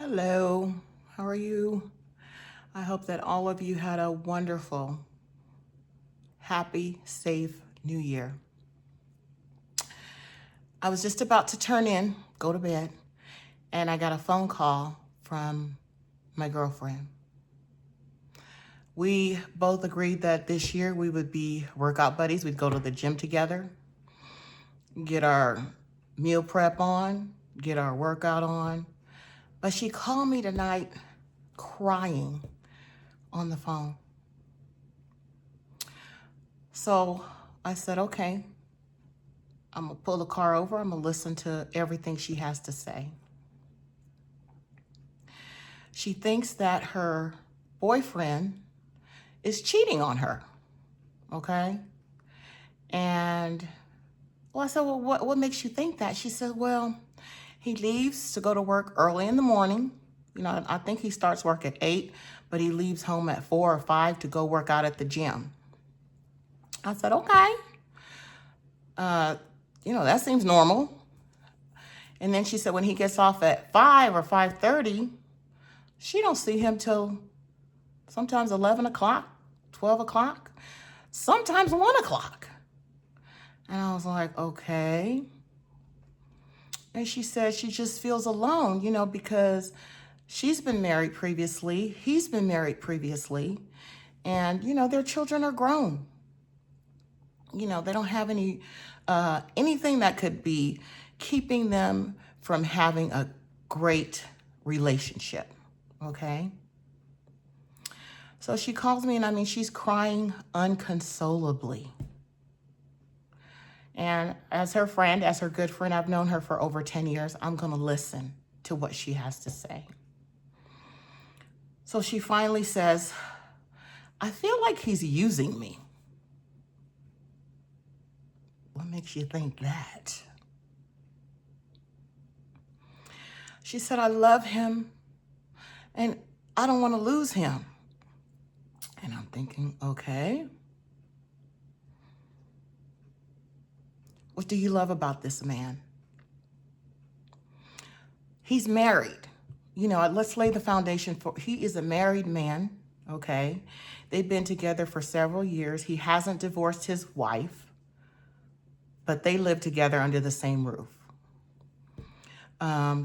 Hello, how are you? I hope that all of you had a wonderful, happy, safe new year. I was just about to turn in, go to bed, and I got a phone call from my girlfriend. We both agreed that this year we would be workout buddies. We'd go to the gym together, get our meal prep on, get our workout on. But she called me tonight crying on the phone. So I said, okay, I'm gonna pull the car over. I'm gonna listen to everything she has to say. She thinks that her boyfriend is cheating on her, okay? And I said, well, what makes you think that? She said, well, he leaves to go to work early in the morning. I think he starts work at 8, but he leaves home at 4 or 5 to go work out at the gym. I said, okay. That seems normal. And then she said when he gets off at 5 or 5:30, she don't see him till sometimes 11 o'clock, 12 o'clock, sometimes 1 o'clock. And I was like, okay. And she said she just feels alone, because she's been married previously, he's been married previously, and, their children are grown. They don't have anything that could be keeping them from having a great relationship, okay? So she calls me and she's crying unconsolably. And as her friend, as her good friend, I've known her for over 10 years, I'm gonna listen to what she has to say. So she finally says, I feel like he's using me. What makes you think that? She said, I love him and I don't want to lose him. And I'm thinking, okay. What do you love about this man? He's married. Let's lay the foundation for, he is a married man, okay? They've been together for several years. He hasn't divorced his wife, but they live together under the same roof.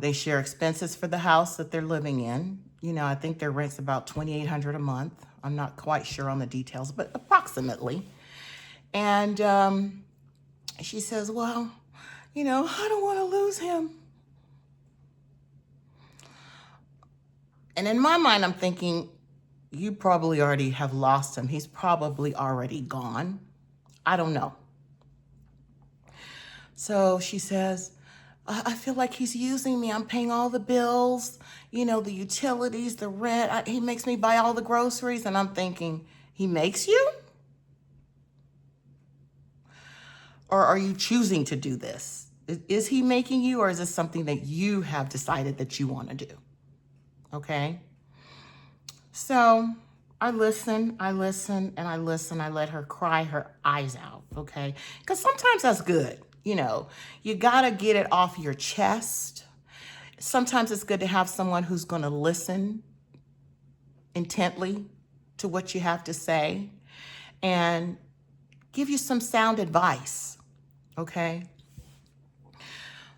They share expenses for the house that they're living in. I think their rent's about $2,800 a month. I'm not quite sure on the details, but approximately. And she says, well, I don't want to lose him. And in my mind, I'm thinking, you probably already have lost him. He's probably already gone. I don't know. So she says, I feel like he's using me. I'm paying all the bills, the utilities, the rent. He makes me buy all the groceries. And I'm thinking, he makes you? Or are you choosing to do this? Is he making you, or is this something that you have decided that you want to do? Okay. So I listen, and I listen. I let her cry her eyes out. Okay. Because sometimes that's good. You got to get it off your chest. Sometimes it's good to have someone who's going to listen intently to what you have to say and give you some sound advice, okay?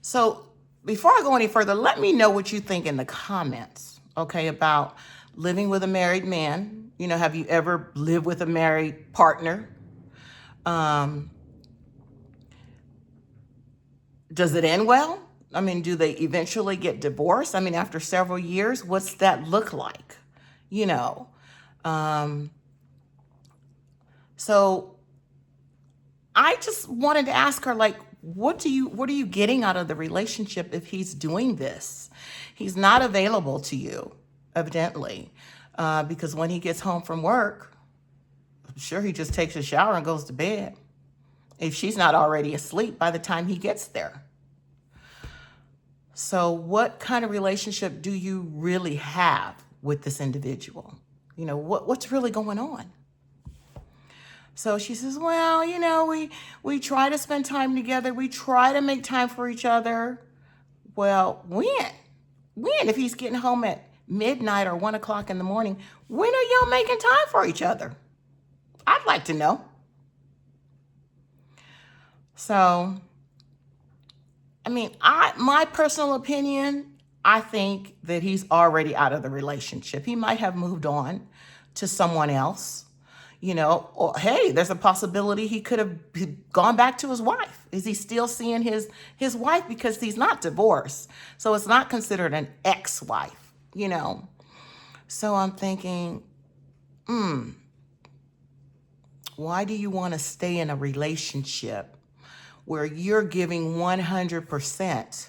So before I go any further, let me know what you think in the comments, okay, about living with a married man. Have you ever lived with a married partner? Does it end well? Do they eventually get divorced? After several years, what's that look like? So I just wanted to ask her, what are you getting out of the relationship if he's doing this? He's not available to you, evidently, because when he gets home from work, I'm sure he just takes a shower and goes to bed, if she's not already asleep by the time he gets there. So what kind of relationship do you really have with this individual? What's really going on? So she says, well, we try to spend time together. We try to make time for each other. Well, when? When? If he's getting home at midnight or 1 o'clock in the morning, when are y'all making time for each other? I'd like to know. So, I mean, my personal opinion, I think that he's already out of the relationship. He might have moved on to someone else, or hey, there's a possibility he could have gone back to his wife. Is he still seeing his wife? Because he's not divorced. So it's not considered an ex-wife. So I'm thinking, why do you want to stay in a relationship where you're giving 100%,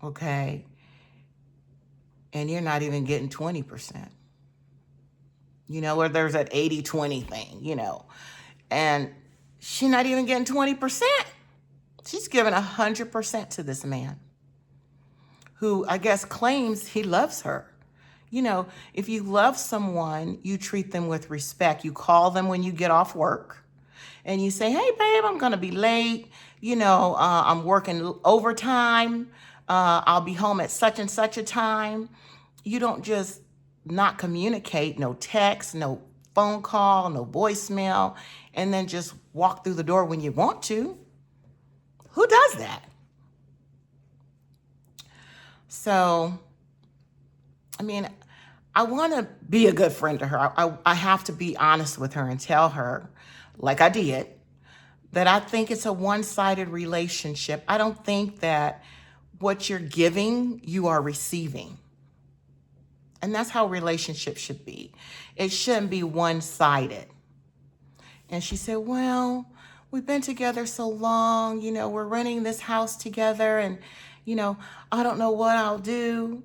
okay, and you're not even getting 20%? Where there's that 80-20 thing, and she's not even getting 20%. She's giving 100% to this man who I guess claims he loves her. If you love someone, you treat them with respect. You call them when you get off work and you say, hey, babe, I'm going to be late. I'm working overtime. I'll be home at such and such a time. You don't just not communicate, no text, no phone call, no voicemail, and then just walk through the door when you want to. Who does that? So, I mean, I want to be a good friend to her. I have to be honest with her and tell her, like I did, that I think it's a one-sided relationship. I don't think that what you're giving, you are receiving. And that's how relationships should be. It shouldn't be one-sided. And she said, well, we've been together so long, we're renting this house together, and, I don't know what I'll do.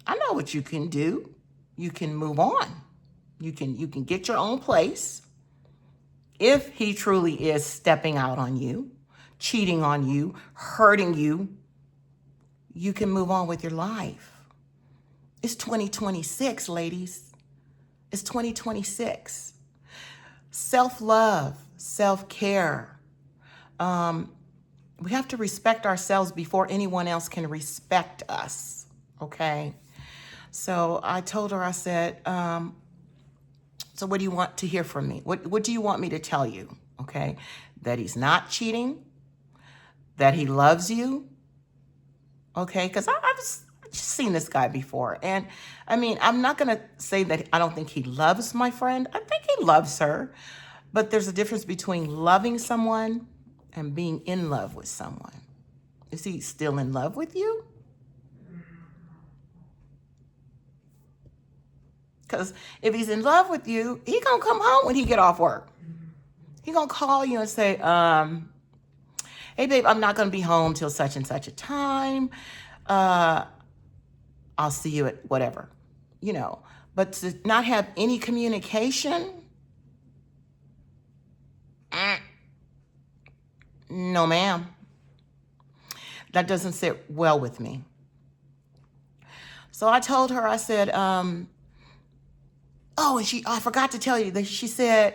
I know what you can do. You can move on. You can get your own place. If he truly is stepping out on you, cheating on you, hurting you, you can move on with your life. It's 2026, ladies. It's 2026. Self-love, self-care. We have to respect ourselves before anyone else can respect us, okay? So I told her, I said, so what do you want to hear from me? What do you want me to tell you, okay? That he's not cheating, that he loves you, okay? Because I've seen this guy before. And I mean, I'm not going to say that I don't think he loves my friend. I think he loves her. But there's a difference between loving someone and being in love with someone. Is he still in love with you? Because if he's in love with you, he going to come home when he get off work. He going to call you and say, hey, babe, I'm not going to be home till such and such a time. I'll see you at whatever, But to not have any communication, no, ma'am. That doesn't sit well with me. So I told her, I said, and I forgot to tell you that she said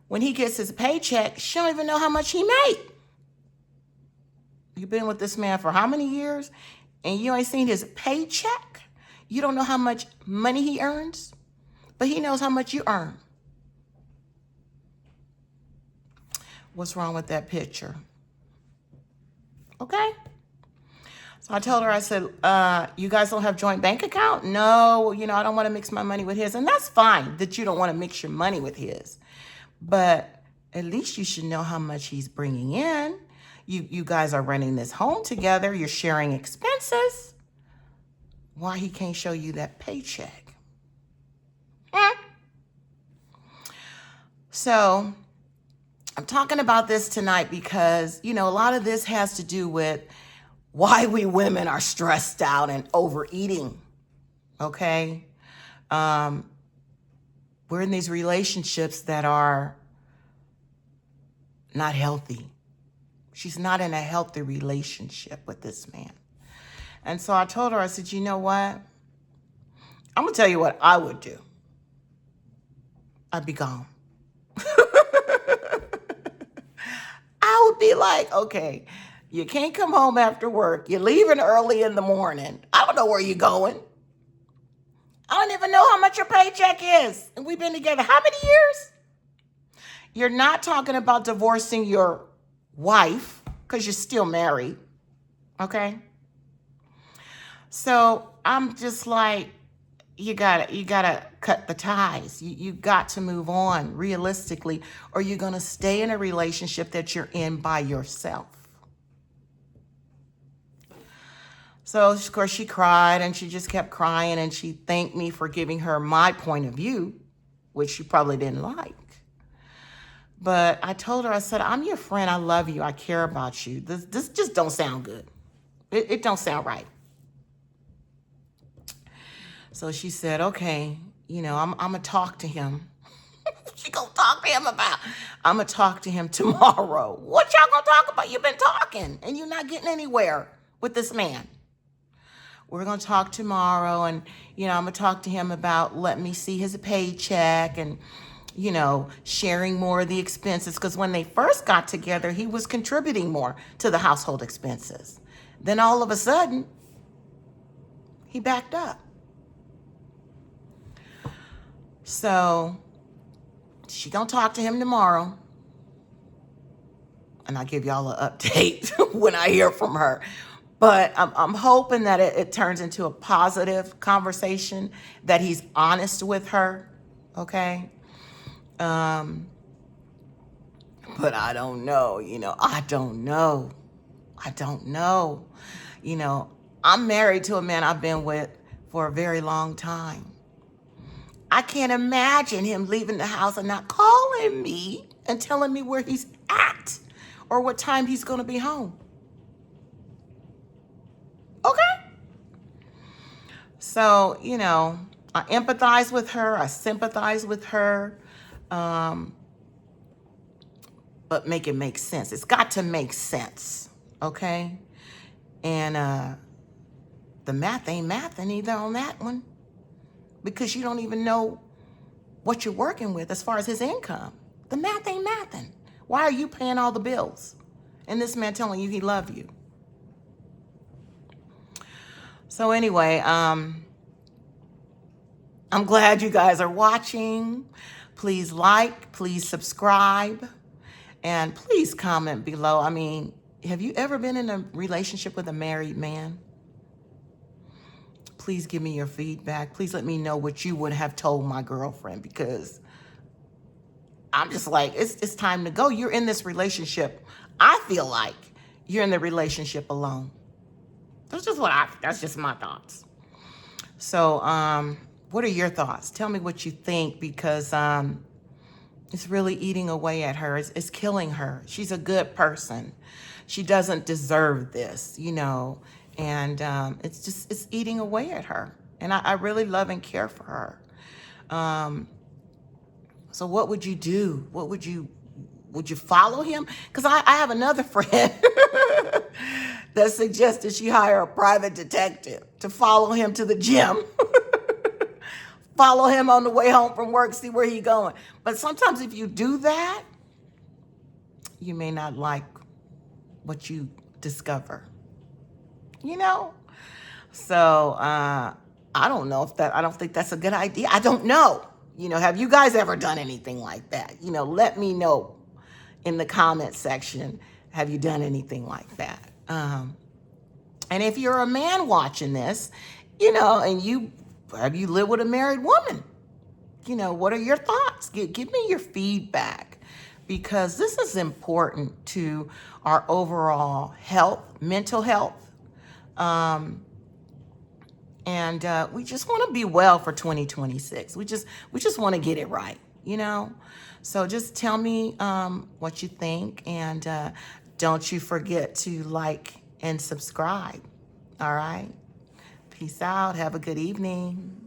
when he gets his paycheck, she don't even know how much he made. You've been with this man for how many years? And you ain't seen his paycheck? You don't know how much money he earns? But he knows how much you earn. What's wrong with that picture? Okay. So I told her, I said, you guys don't have joint bank account? No, I don't want to mix my money with his. And that's fine that you don't want to mix your money with his. But at least you should know how much he's bringing in. You guys are renting this home together. You're sharing expenses. Why he can't show you that paycheck? So I'm talking about this tonight because, a lot of this has to do with why we women are stressed out and overeating, okay? We're in these relationships that are not healthy. She's not in a healthy relationship with this man. And so I told her, I said, you know what? I'm going to tell you what I would do. I'd be gone. I would be like, okay, you can't come home after work. You're leaving early in the morning. I don't know where you're going. I don't even know how much your paycheck is. And we've been together how many years? You're not talking about divorcing your wife because you're still married. Okay? So I'm just like, you gotta cut the ties. You got to move on realistically, or you're gonna stay in a relationship that you're in by yourself. So of course she cried, and she just kept crying, and she thanked me for giving her my point of view, which she probably didn't like. But I told her, I said, I'm your friend. I love you. I care about you. This just don't sound good. It don't sound right. So she said, okay, I'm going to talk to him. She going to talk to him about, I'm going to talk to him tomorrow. What y'all going to talk about? You've been talking and you're not getting anywhere with this man. We're going to talk tomorrow, and, I'm going to talk to him about letting me see his paycheck and, sharing more of the expenses. Because when they first got together, he was contributing more to the household expenses. Then all of a sudden, he backed up. So she gonna talk to him tomorrow, and I'll give y'all an update when I hear from her. But I'm hoping that it turns into a positive conversation, that he's honest with her, okay? But I don't know, I don't know. I'm married to a man I've been with for a very long time. I can't imagine him leaving the house and not calling me and telling me where he's at or what time he's going to be home. Okay? So, I empathize with her. I sympathize with her. But make it make sense. It's got to make sense. Okay? And the math ain't mathing either on that one, because you don't even know what you're working with as far as his income. The math ain't mathing. Why are you paying all the bills and this man telling you he loves you? So anyway, I'm glad you guys are watching. Please like, please subscribe, and please comment below. I mean, have you ever been in a relationship with a married man? Please give me your feedback. Please let me know what you would have told my girlfriend, because I'm just like, it's time to go. You're in this relationship. I feel like you're in the relationship alone. That's just my thoughts. So, what are your thoughts? Tell me what you think, because it's really eating away at her. It's killing her. She's a good person. She doesn't deserve this, and it's eating away at her. And I really love and care for her. So what would you do? Would you follow him? Because I have another friend that suggested she hire a private detective to follow him to the gym. Follow him on the way home from work, see where he's going. But sometimes if you do that, you may not like what you discover. So I don't know I don't think that's a good idea. I don't know. Have you guys ever done anything like that? Let me know in the comment section. Have you done anything like that? And if you're a man watching this, and have you lived with a married woman? What are your thoughts? Give me your feedback, because this is important to our overall health, mental health. And we just want to be well for 2026. We just want to get it right, So just tell me what you think, and don't you forget to like and subscribe. All right? Peace out. Have a good evening.